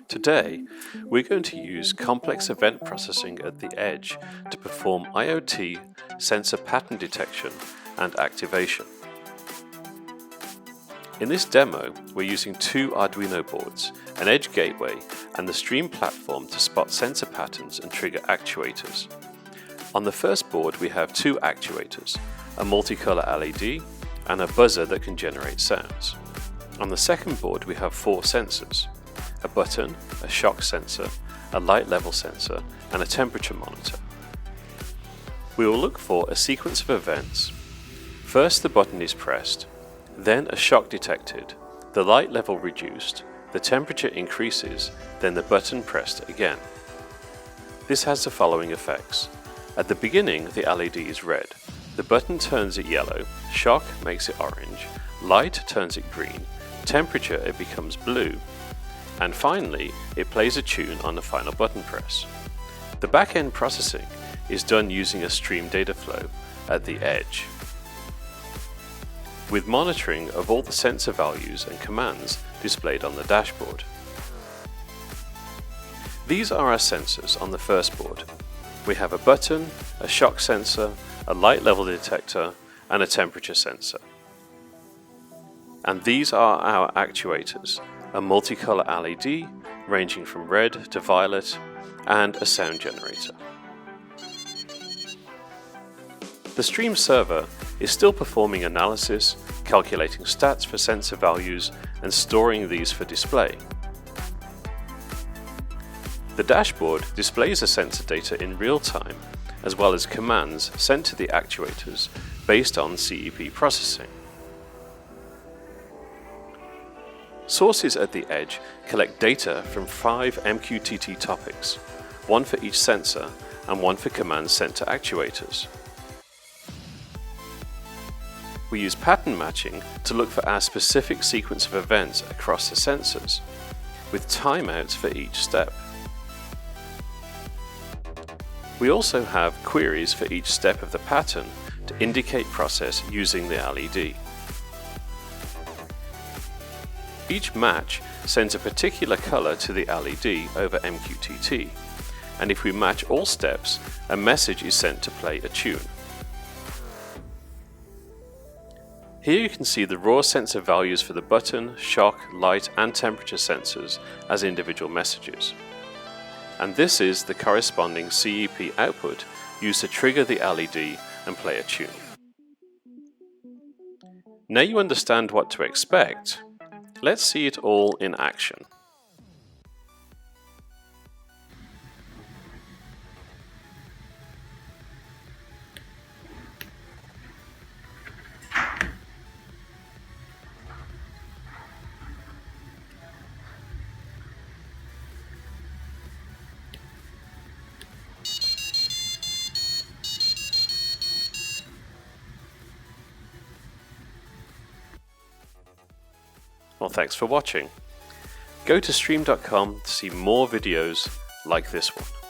Today, we're going to use complex event processing at the edge to perform IoT sensor pattern detection and activation. In this demo, we're using two Arduino boards, an edge gateway, and the Striim platform to spot sensor patterns and trigger actuators. On the first board, we have two actuators, a multicolor LED and a buzzer that can generate sounds. On the second board, we have four sensors, a button, a shock sensor, a light level sensor, and a temperature monitor. We will look for a sequence of events. First, the button is pressed, then a shock detected, the light level reduced, the temperature increases, then the button pressed again. This has the following effects. At the beginning, the LED is red. The button turns it yellow, shock makes it orange, light turns it green, temperature it becomes blue, and finally, it plays a tune on the final button press. The back-end processing is done using a Striim data flow at the edge, with monitoring of all the sensor values and commands displayed on the dashboard. These are our sensors on the first board. We have a button, a shock sensor, a light level detector, and a temperature sensor. And these are our actuators, a multicolor LED ranging from red to violet, and a sound generator. The Striim server is still performing analysis, calculating stats for sensor values, and storing these for display. The dashboard displays the sensor data in real time, as well as commands sent to the actuators based on CEP processing. Sources at the edge collect data from 5 MQTT topics, one for each sensor and one for commands sent to actuators. We use pattern matching to look for our specific sequence of events across the sensors, with timeouts for each step. We also have queries for each step of the pattern to indicate process using the LED. Each match sends a particular color to the LED over MQTT, and if we match all steps, a message is sent to play a tune. Here you can see the raw sensor values for the button, shock, light, and temperature sensors as individual messages. And this is the corresponding CEP output used to trigger the LED and play a tune. Now you understand what to expect, let's see it all in action. Well, thanks for watching. Go to striim.com to see more videos like this one.